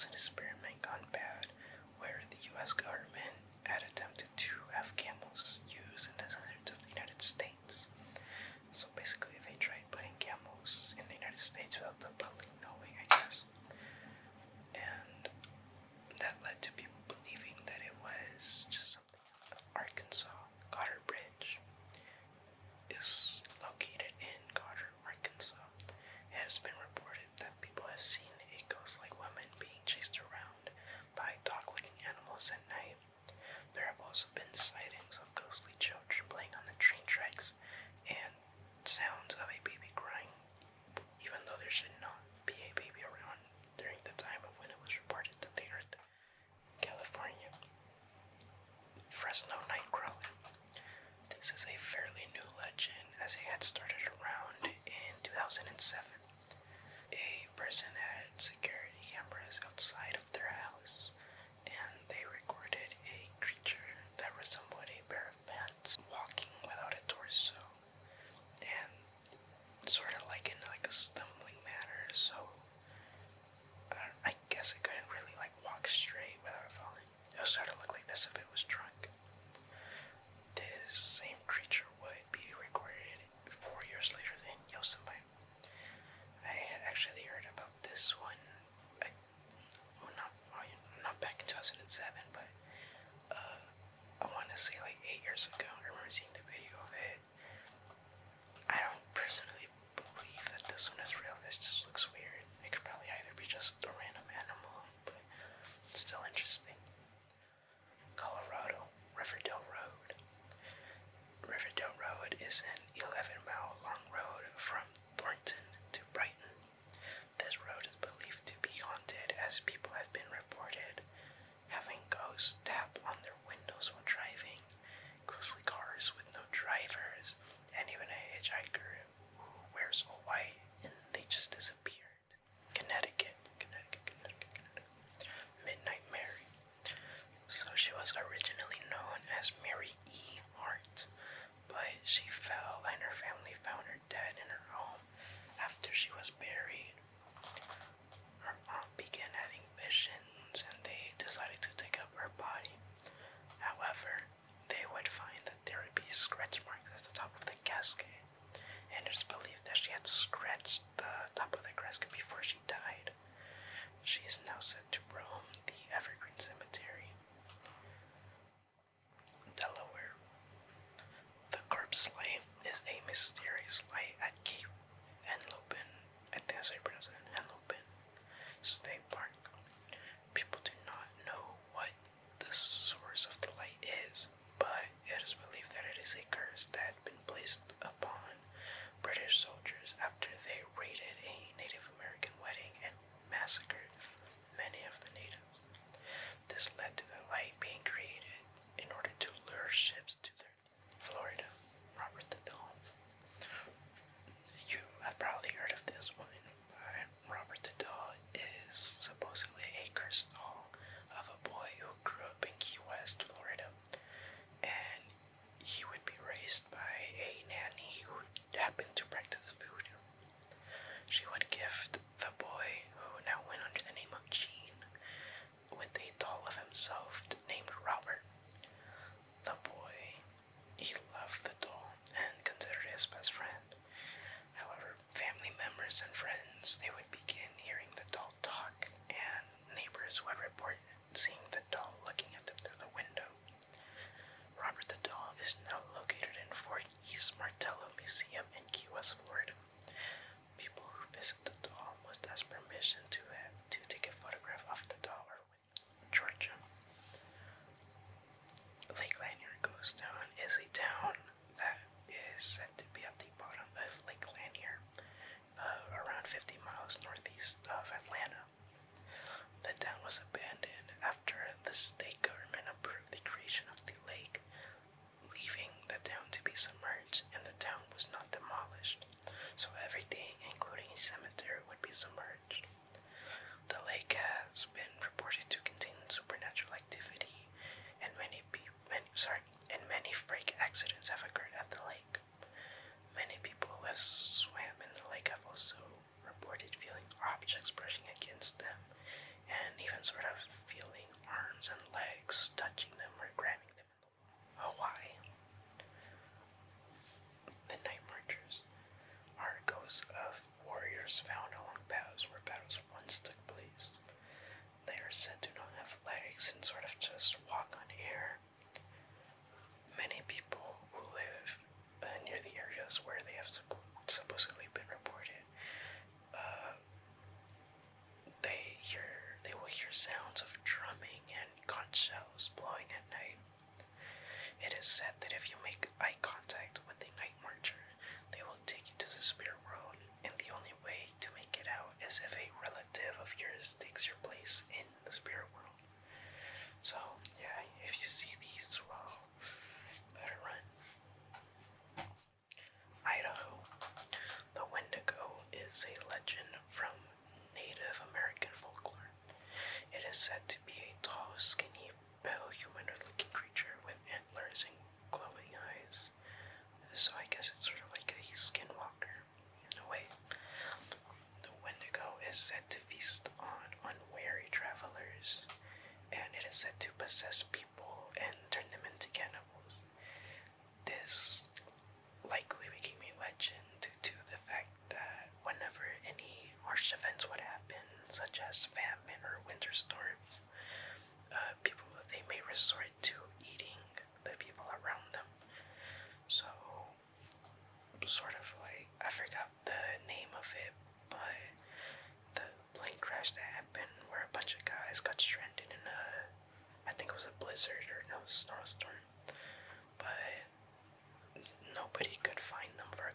was an experiment gone bad where the US government had attempted to have camels used in the deserts of the United States. So basically they tried putting camels in the United States without the public knowing, I guess. And that led to people believing that it was just something else. Arkansas. Goddard Bridge is located in Goddard, Arkansas. It has been reported that people have seen a ghost-like woman being chased around by dog-looking animals at night. There have also been sightings of ghostly children playing on the train tracks and sounds of a baby crying, even though there should not be a baby around during the time of when it was reported that they are there. California. Fresno Nightcrawler. This is a fairly new legend as it had started around in 2007. A person had security cameras outside of their house and they recorded a creature that resembled a pair of pants walking without a torso and sort of like in like a stumbling manner, so I guess it couldn't really like walk straight without falling. It would sort of look like this if it was drunk. This same creature would be recorded 4 years later in Yosemite. I had actually heard about this one, not back in 2007, but I want to say like 8 years ago. I remember seeing the video of it. I don't personally believe that this one is real. This just looks weird. It could probably either be just a random animal, but it's still interesting. Colorado, Riverdale Road. Riverdale Road is an 11-mile long road from Thornton to Brighton. This road is believed to be haunted as people have been reported having ghosts tap on their windows while driving, ghostly cars with no drivers, and even a hitchhiker who wears all white and they just disappeared. Connecticut. Midnight Mary. So she was originally known as Mary E. Hart, but she fell and her family found her dead in her home after she was buried. Her aunt began having visions and they decided to dig up her body. However, they would find that there would be scratch marks at the top of the casket, and it's believed that she had scratched the top of the casket before she died. She is now said to roam the Evergreen Cemetery. Delaware. The corpse light is a mysterious light at Cape Henlopen, I think that's how you pronounce it, Henlopen State Park. People do not know what the source of the light is, but it is believed that it is a curse that had been placed upon British soldiers after they raided a Native American wedding and massacred many of the natives. This led to the light being created in order to lure ships to their Florida. Robert the Doll. You have probably heard of this one. Robert the Doll is supposedly a cursed doll of a boy who grew up in Key West, Florida, and he would be raised by a nanny who happened to practice voodoo. She would gift the boy, who now went under the name of Gene, with a doll of himself named Robert. The boy, he loved the doll and considered it his best friend. However, family members and friends, they would begin hearing the doll talk, and neighbors would report seeing the doll looking at them through the window. Robert the Doll is now located in Fort East Martello Museum in Key West, Florida. People who visit the doll must ask permission to take a photograph of the doll or with Georgia. Lake Lanier Ghost Town is a town that is said to be at the bottom of Lake Lanier, around 50 miles northeast of Atlanta. The town was abandoned after the state government approved the creation of the lake, leaving the town to be submerged, and the town was not demolished, so everything, including a cemetery, would be submerged. The lake has been reported to contain supernatural activity, and many freak accidents have occurred at the lake. Many people who have swam in the lake have also reported feeling objects brushing against them, and even is said to be a tall, skinny, pale, humanoid-looking creature with antlers and glowing eyes. So I guess it's sort of like a skinwalker, in a way. The Wendigo is said to feast on unwary travelers, and it is said to possess people and turn them into cannibals. This likely became a legend due to the fact that whenever any harsh events would happen, such as famine or winter storms, people they may resort to eating the people around them. So, sort of like, I forgot the name of it, but the plane crash that happened where a bunch of guys got stranded in I think it was a blizzard or no snowstorm, but nobody could find them for